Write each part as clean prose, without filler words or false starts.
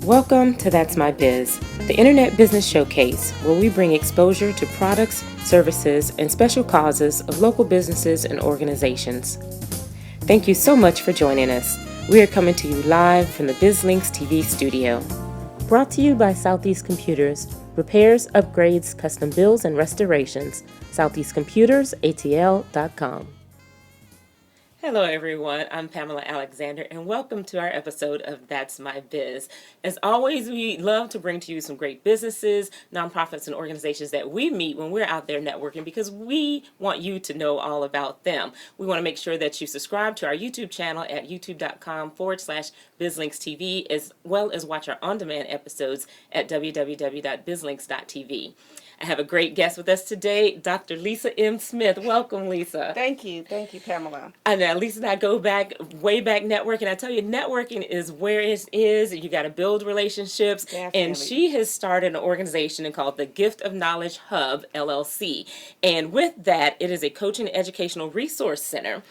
Welcome to That's My Biz, the Internet Business Showcase, where we bring exposure to products, services, and special causes of local businesses and organizations. Thank you so much for joining us. We are coming to you live from the BizLinks TV studio. Brought to you by Southeast Computers, repairs, upgrades, custom builds, and restorations. SoutheastComputersATL.com. Hello, everyone. I'm Pamela Alexander, and welcome to our episode of That's My Biz. As always, we love to bring to you some great businesses, nonprofits, and organizations that we meet when we're out there networking because we want you to know all about them. We want to make sure that you subscribe to our YouTube channel at youtube.com/BizLinksTV, as well as watch our on-demand episodes at www.bizlinks.tv. I have a great guest with us today, Dr. Lisa M. Smith. Welcome, Lisa. Thank you, Pamela. I know Lisa and I go back, way back networking. I tell you, networking is where it is. You got to build relationships. Definitely. And she has started an organization called the Gift of Knowledge Hub, LLC. And with that, it is a coaching and educational resource center.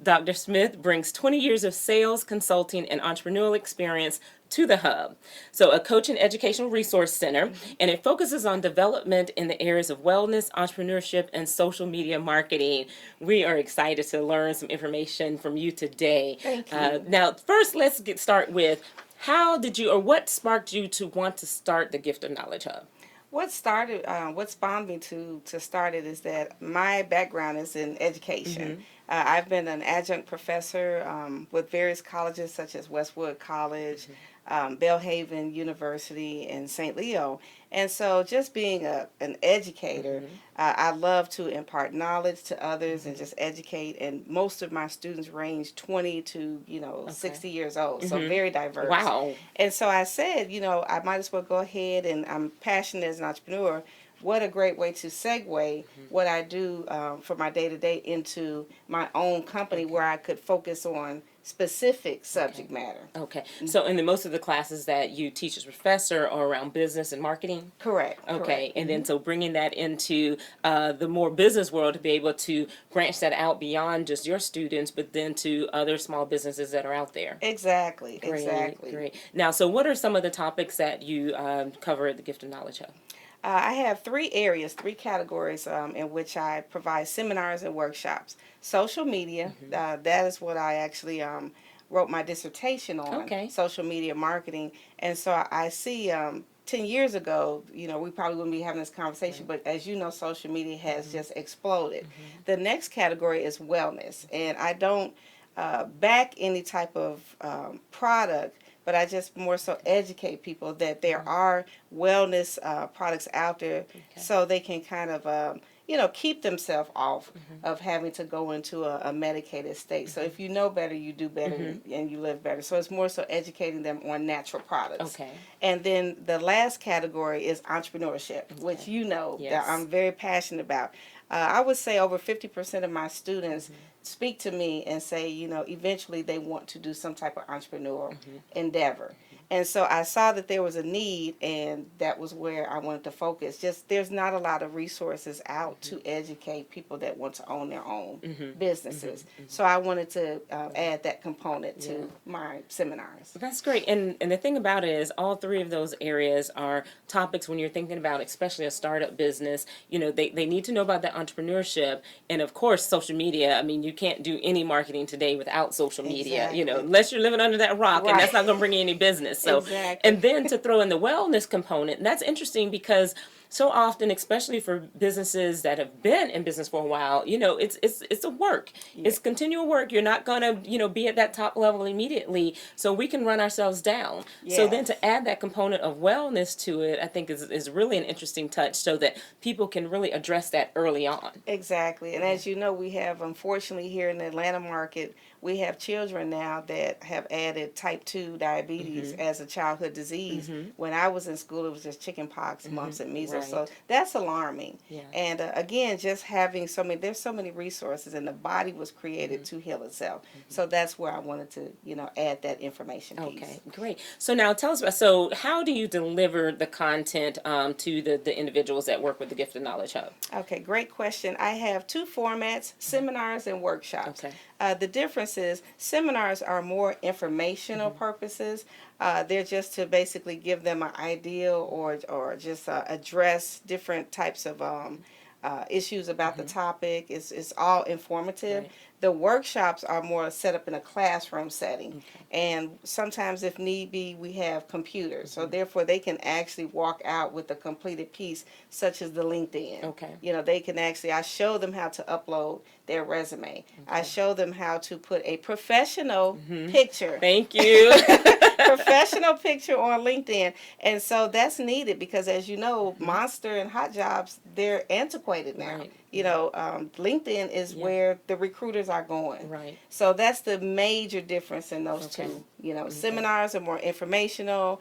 Dr. Smith brings 20 years of sales, consulting, and entrepreneurial experience to the hub. So a coach and educational resource center, and it focuses on development in the areas of wellness, entrepreneurship, and social media marketing. We are excited to learn some information from you today. Thank you. Now, first, let's start with how did you, or what sparked you to want to start the Gift of Knowledge Hub? What spawned me to start it is that my background is in education. I've been an adjunct professor with various colleges such as Westwood College, Belhaven University, and St. Leo. And so just being an educator, I love to impart knowledge to others and just educate. And most of my students range 20 to, 60 years old. So very diverse. Wow. And so I said, I might as well go ahead, and I'm passionate as an entrepreneur. What a great way to segue what I do for my day-to-day into my own company where I could focus on specific subject matter. Okay. So in most of the classes that you teach as professor are around business and marketing? Correct. Okay. Correct. And then so bringing that into the more business world to be able to branch that out beyond just your students, but then to other small businesses that are out there. Exactly. Great, Exactly. Great. Now, so what are some of the topics that you cover at the Gift of Knowledge Hub? I have three categories in which I provide seminars and workshops. Social media, that is what I actually wrote my dissertation on, Okay. social media marketing. And so I see 10 years ago, we probably wouldn't be having this conversation, but as you know, social media has just exploded. The next category is wellness, and I don't back any type of product, but I just more so educate people that there are wellness products out there so they can kind of, keep themselves off of having to go into a medicated state. So if you know better, you do better and you live better. So it's more so educating them on natural products. Okay. And then the last category is entrepreneurship, which that I'm very passionate about. I would say over 50% of my students speak to me and say, eventually they want to do some type of entrepreneurial endeavor. And so I saw that there was a need, and that was where I wanted to focus. Just there's not a lot of resources out to educate people that want to own their own businesses. So I wanted to add that component to my seminars. That's great. And the thing about it is all three of those areas are topics when you're thinking about especially a startup business. They need to know about that entrepreneurship and, of course, social media. I mean, you can't do any marketing today without social media, Exactly. Unless you're living under that rock, and Right. that's not going to bring you any business. So, Exactly. and then to throw in the wellness component, that's interesting because so often, especially for businesses that have been in business for a while, it's a work. Yeah. It's continual work. You're not going to, be at that top level immediately. So we can run ourselves down. Yes. So then to add that component of wellness to it, I think is really an interesting touch so that people can really address that early on. Exactly. And as you know, we have, unfortunately, here in the Atlanta market, we have children now that have added type 2 diabetes as a childhood disease. When I was in school, it was just chicken pox, mumps, and measles. So Right. that's alarming. Yeah. And again, just having there's so many resources, and the body was created Mm-hmm. to heal itself. Mm-hmm. So that's where I wanted to, add that information Okay, piece. great. So now tell us about, so how do you deliver the content to the individuals that work with the Gift of Knowledge Hub? Okay, great question. I have two formats: seminars and workshops. Okay. The difference is seminars are more informational Mm-hmm. purposes. They're just to basically give them an idea, or just address different types of issues about the Mm-hmm. topic. It's all informative. Right. The workshops are more set up in a classroom setting, Okay. and sometimes, if need be, we have computers. So Mm-hmm. therefore, they can actually walk out with a completed piece, such as the LinkedIn. Okay. They can actually, I show them how to upload their resume. I Okay. show them how to put a professional Mm-hmm. picture, Thank you. professional picture on LinkedIn. And so that's needed because, as you know, Mm-hmm. Monster and Hot Jobs, they're antiquated now. Right. LinkedIn is Yeah. where the recruiters are going. Right. So that's the major difference in those Okay. two. Okay. Seminars are more informational,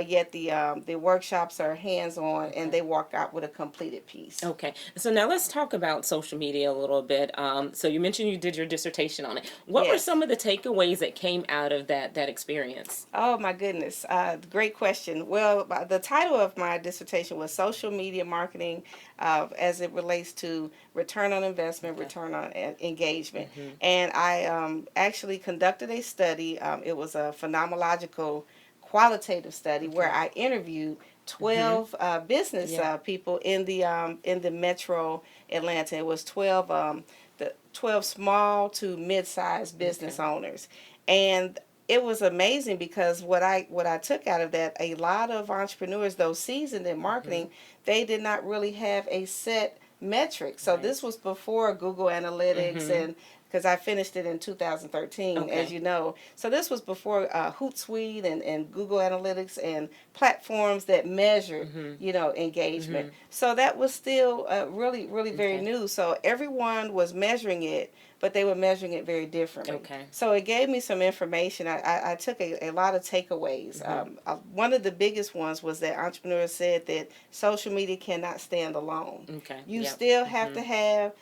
yet the workshops are hands-on, and Okay. they walk out with a completed piece. Okay, so now let's talk about social media a little bit. So you mentioned you did your dissertation on it. What were Yes. some of the takeaways that came out of that experience? Oh my goodness, great question. Well, the title of my dissertation was Social Media Marketing as it relates to return on investment, Okay. return on engagement. Mm-hmm. And I actually conducted a study. It was a phenomenological qualitative study where Okay. I interviewed Mm-hmm. 12 business Yeah. people in the metro Atlanta. It was 12 small to mid-sized business Okay. owners. And it was amazing because what I took out of that, a lot of entrepreneurs, those seasoned in Mm-hmm. marketing, they did not really have a set metric. So Right. this was before Google Analytics, Mm-hmm. and because I finished it in 2013, as Okay. you know. So this was before Hootsuite and Google Analytics and platforms that measured, Mm-hmm. engagement. Mm-hmm. So that was still really, really very Okay. new. So everyone was measuring it, but they were measuring it very differently. Okay. So it gave me some information. I took a lot of takeaways. Mm-hmm. One of the biggest ones was that entrepreneurs said that social media cannot stand alone. Okay. You Yep. still have Mm-hmm. to have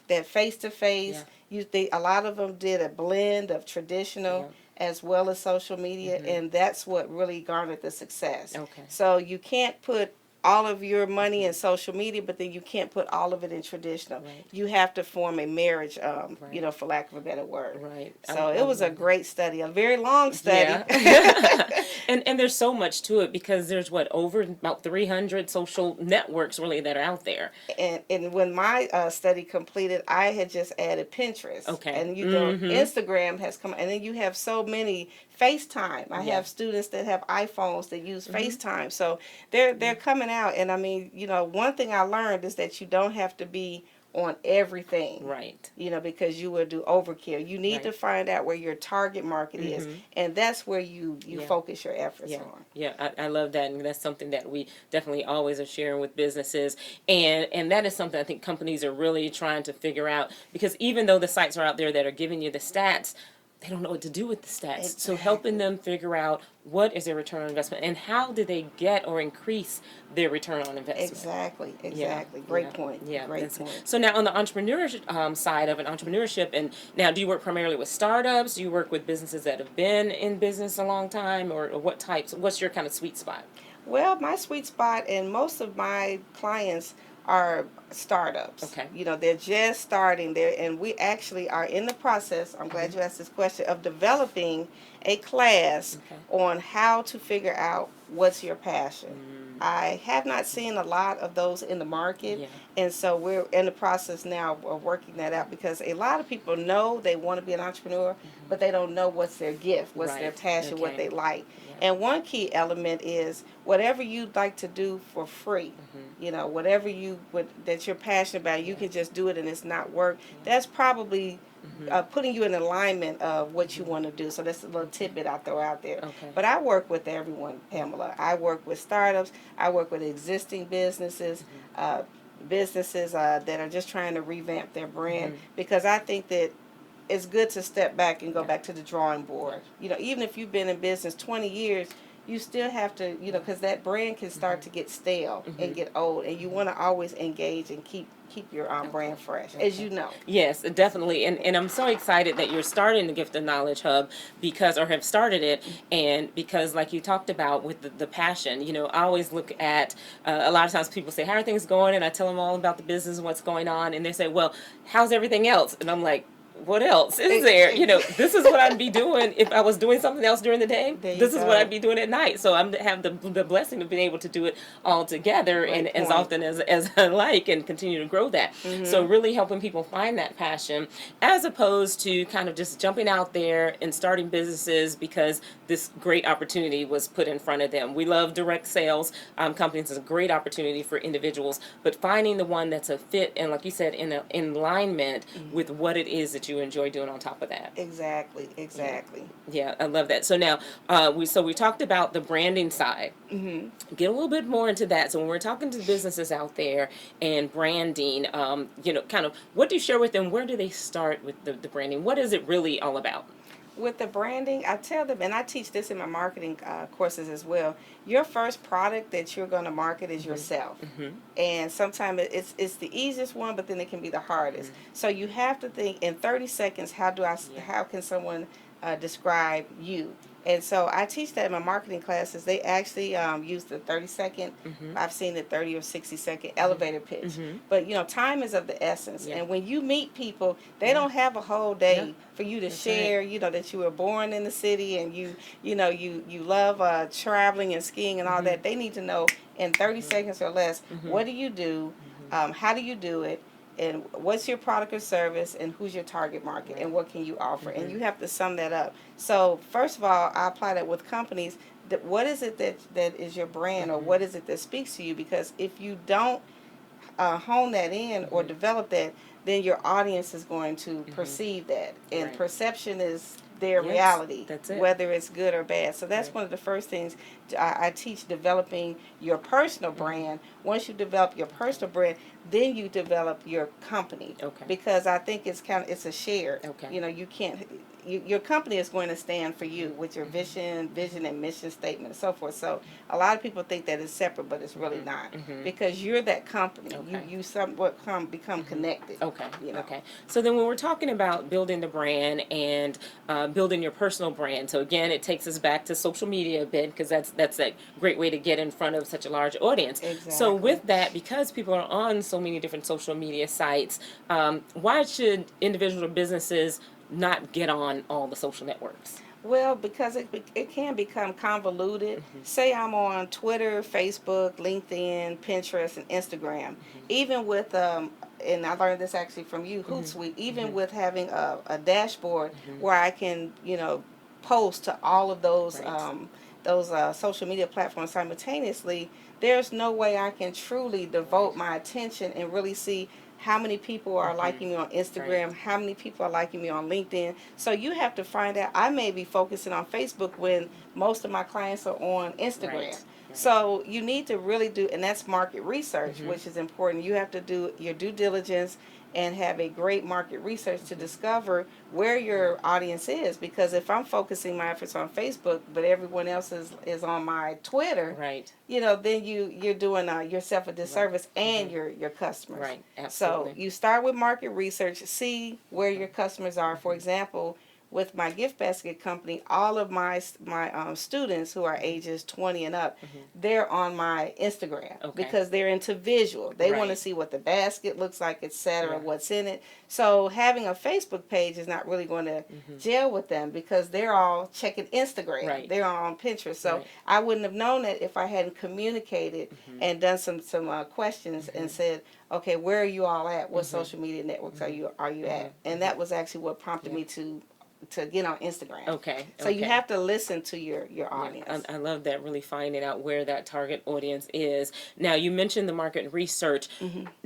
that face to face. Yeah. A lot of them did a blend of traditional Yep. as well as social media, Mm-hmm. and that's what really garnered the success. Okay. So you can't put all of your money in Mm-hmm. social media, but then you can't put all of it in traditional. Right. You have to form a marriage, Right. for lack of a better word. Right. So I it was a love that. great study, a very long study. Yeah. And there's so much to it because there's over about 300 social networks really that are out there. And when my study completed, I had just added Pinterest, Okay. and Mm-hmm. Instagram has come, and then you have so many. FaceTime. I Yeah. have students that have iPhones that use Mm-hmm. FaceTime, so they're coming out. And I mean, one thing I learned is that you don't have to be on everything. Right. Because you will do overkill. You need Right. to find out where your target market is, Mm-hmm. and that's where you Yeah. focus your efforts Yeah, on. yeah, I love that, and that's something that we definitely always are sharing with businesses, and that is something I think companies are really trying to figure out because even though the sites are out there that are giving you the stats, they don't know what to do with the stats. So helping them figure out what is their return on investment and how do they get or increase their return on investment. Exactly. Yeah, Great yeah, point. yeah. Great point. So now on the entrepreneurship side of an entrepreneurship, and now do you work primarily with startups? Do you work with businesses that have been in business a long time, or what types? What's your kind of sweet spot? Well, my sweet spot and most of my clients are startups. Okay. They're just starting there, and we actually are in the process. I'm glad you asked this question, of developing a class Okay. on how to figure out what's your passion. Mm, I have not seen a lot of those in the market, yeah. and so we're in the process now of working that out because a lot of people know they want to be an entrepreneur, but they don't know what's their gift, what's their Right. passion, what Okay. they like. Yeah. And one key element is whatever you'd like to do for free. Whatever that you're passionate about, you Yeah. can just do it and it's not work. That's probably Mm-hmm. putting you in alignment of what you want to do. So that's a little tidbit I throw out there. Okay. But I work with everyone, Pamela. I work with startups. I work with existing businesses, that are just trying to revamp their brand, Mm-hmm. because I think that it's good to step back and go Yeah. back to the drawing board. Even if you've been in business 20 years, you still have to, because that brand can start to get stale and get old, and you want to always engage and keep your brand fresh, as you know. Yes, definitely. And I'm so excited that you're starting the Gift of Knowledge Hub because, or have started it, and because, like you talked about with the passion, I always look at, a lot of times people say, how are things going? And I tell them all about the business and what's going on. And they say, well, how's everything else? And I'm like, what else is there? This is what I'd be doing if I was doing something else during the day. This is what I'd be doing at night. So I'm have the blessing of being able to do it all together and as often as I like, and continue to grow that. So really helping people find that passion, as opposed to kind of just jumping out there and starting businesses because this great opportunity was put in front of them. We love direct sales companies. Is a great opportunity for individuals, but finding the one that's a fit and, like you said, in alignment with what it is that you enjoy doing on top of that. Exactly. Yeah, I love that. So now, we talked about the branding side. Get a little bit more into that. So when we're talking to businesses out there and branding, kind of what do you share with them? Where do they start with the branding? What is it really all about? With the branding, I tell them, and I teach this in my marketing courses as well. Your first product that you're going to market is yourself, and sometimes it's the easiest one, but then it can be the hardest. So you have to think in 30 seconds. How can someone describe you? And so I teach that in my marketing classes. They actually use the 30-second. I've seen the 30 or 60-second elevator pitch. But time is of the essence. Yeah. And when you meet people, they don't have a whole day for you to share. That you were born in the city and you love traveling and skiing and all that. They need to know in 30 seconds or less, what do you do, how do you do it, and what's your product or service, and who's your target market, and what can you offer, and you have to sum that up. So first of all, I apply that with companies. That what is it that is your brand, or what is it that speaks to you? Because if you don't hone that in or develop that, then your audience is going to perceive that, and perception is their reality, whether it's good or bad. So that's one of the first things I teach: developing your personal brand. Once you develop your personal brand, then you develop your company. Because I think it's a share. You can't. Your company is going to stand for you with your vision and mission statement and so forth. So a lot of people think that it's separate, but it's really not, because you're that company. You somewhat become connected. Okay. So then when we're talking about building the brand and building your personal brand, so again, it takes us back to social media a bit, because that's a great way to get in front of such a large audience. So with that, because people are on so many different social media sites, why should individual businesses not get on all the social networks? Well, because it can become convoluted. Say I'm on Twitter, Facebook, LinkedIn, Pinterest, and Instagram. Even with and I learned this actually from you, Hootsuite. Even with having a dashboard where I can post to all of those social media platforms simultaneously, there's no way I can truly devote my attention and really see how many people are liking me on Instagram, how many people are liking me on LinkedIn. So you have to find out. I may be focusing on Facebook when most of my clients are on Instagram. So you need to really do, and that's market research, which is important. You have to do your due diligence and have a great market research to discover where your audience is. Because if I'm focusing my efforts on Facebook, but everyone else is on my Twitter, then you're doing yourself a disservice and your customers. Absolutely. So you start with market research, see where your customers are. For example, with my gift basket company, all of my students who are ages 20 and up, they're on my Instagram because they're into visual. They want to see what the basket looks like, etc., what's in it. So having a Facebook page is not really going to gel with them because they're all checking Instagram. They're all on Pinterest. So I wouldn't have known that if I hadn't communicated and done some questions and said, okay, where are you all at? What social media networks are you at? And that was actually what prompted me to get on Instagram. So you have to listen to your audience. I love that, really finding out where that target audience is. Now, you mentioned the market research.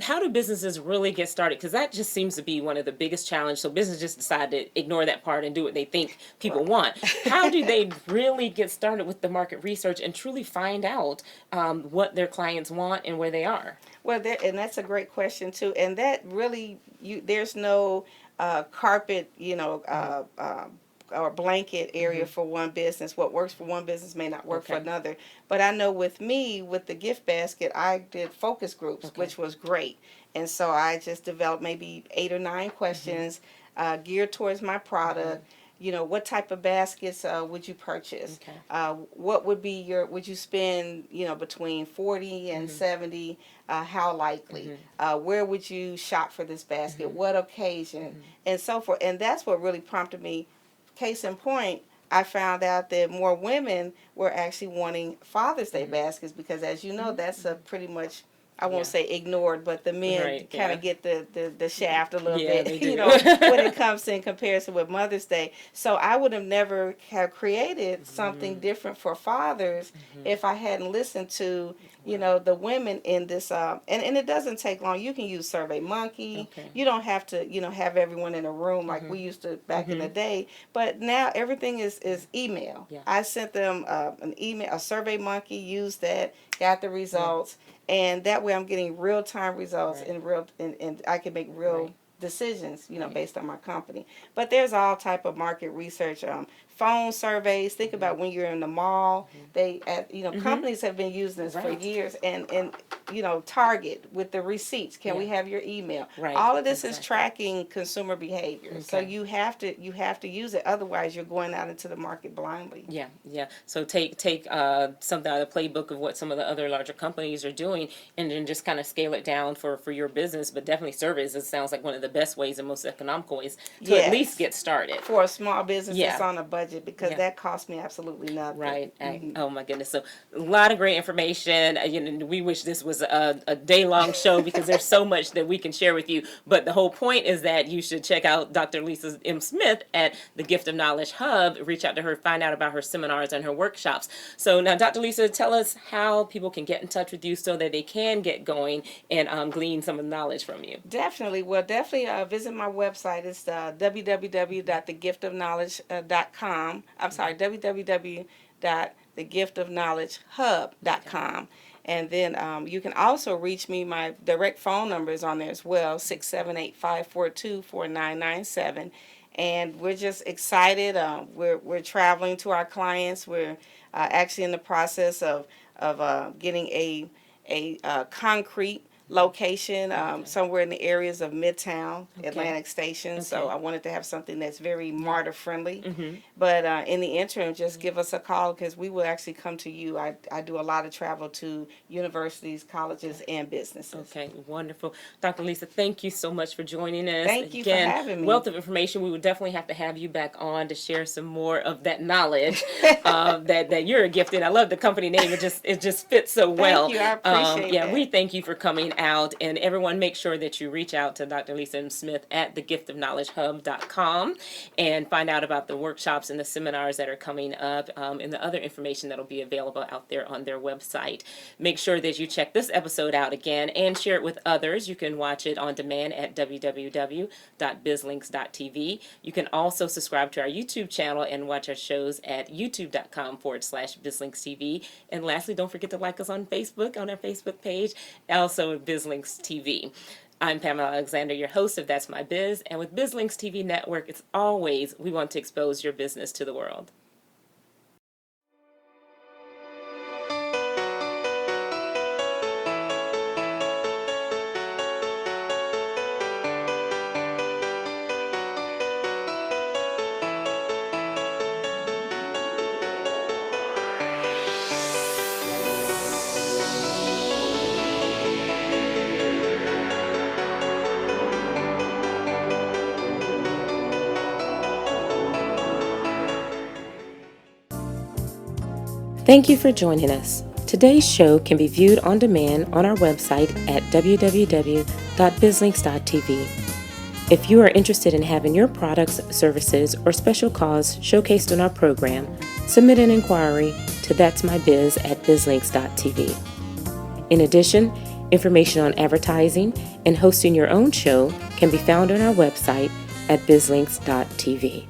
How do businesses really get started? Because that just seems to be one of the biggest challenges. So businesses just decide to ignore that part and do what they think people want. How do they really get started with the market research and truly find out what their clients want and where they are? Well, and that's a great question too. And that really, there's no carpet, or blanket area for one business. What works for one business may not work for Okay. another. But I know with me, with the gift basket, I did focus groups, Okay. which was great. And so I just developed maybe 8 or 9 questions geared towards my product. You know, what type of baskets would you purchase? Okay. What would be your, would you spend, you know, between 40 and 70? How likely? Where would you shop for this basket? What occasion? And so forth. And that's what really prompted me. Case in point, I found out that more women were actually wanting Father's Day baskets because, as you know, that's a pretty much, I won't Yeah. say ignored, but the men Right, kind yeah. of get the shaft a little Yeah, bit, they do. you know, when it comes to in comparison with Mother's Day. So I would have never have created something different for fathers if I hadn't listened to, you know, the women in this. And it doesn't take long. You can use SurveyMonkey. Okay. You don't have to, you know, have everyone in a room like we used to back in the day. But now everything is email. Yeah. I sent them an email, a SurveyMonkey, used that, got the results. And that way I'm getting real-time results and I can make real decisions, you know, based on my company. But there's all type of market research, phone surveys. Think about when you're in the mall. They, you know, companies have been using this for years. And you know, Target with the receipts. Can we have your email? Right. All of this is Exactly. tracking consumer behavior. So Okay. you have to use it. Otherwise, you're going out into the market blindly. Yeah, yeah. So take something out of the playbook of what some of the other larger companies are doing, and then just kind of scale it down for your business. But definitely, service. It sounds like one of the best ways and most economical ways to at least get started. For a small business Yeah. that's on a budget, because Yeah. that cost me absolutely nothing. Right. Oh my goodness. So a lot of great information. You know, we wish this was a day-long show because there's so much that we can share with you. But the whole point is that you should check out Dr. Lisa M. Smith at the Gift of Knowledge Hub. Reach out to her, find out about her seminars and her workshops. So now, Dr. Lisa, tell us how people can get in touch with you so that they can get going and glean some of the knowledge from you. Definitely. Well, definitely visit my website. It's www.thegiftofknowledge.com. I'm sorry, www.thegiftofknowledgehub.com. And then you can also reach me. My direct phone number is on there as well, 678-542-4997. And we're just excited. We're traveling to our clients. We're actually in the process of getting a concrete location somewhere in the areas of Midtown, Atlantic Station. So I wanted to have something that's very MARTA friendly. But in the interim, just give us a call because we will actually come to you. I do a lot of travel to universities, colleges, and businesses. Okay, wonderful. Dr. Lisa, thank you so much for joining us. Thank you for having me. Wealth of information. We would definitely have to have you back on to share some more of that knowledge that you're gifted. I love the company name. It just fits so well. Thank you. I appreciate that. We thank you for coming out, and everyone make sure that you reach out to Dr. Lisa M. Smith at thegiftofknowledgehub.com and find out about the workshops and the seminars that are coming up and the other information that will be available out there on their website. Make sure that you check this episode out again and share it with others. You can watch it on demand at www.bizlinks.tv. You can also subscribe to our YouTube channel and watch our shows at youtube.com/BizLinksTV. And lastly, don't forget to like us on Facebook, on our Facebook page, also BizLinks TV. I'm Pamela Alexander, your host of That's My Biz, and with BizLinks TV Network, it's always we want to expose your business to the world. Thank you for joining us. Today's show can be viewed on demand on our website at www.bizlinks.tv. If you are interested in having your products, services, or special cause showcased on our program, submit an inquiry to That's My Biz at bizlinks.tv. In addition, information on advertising and hosting your own show can be found on our website at bizlinks.tv.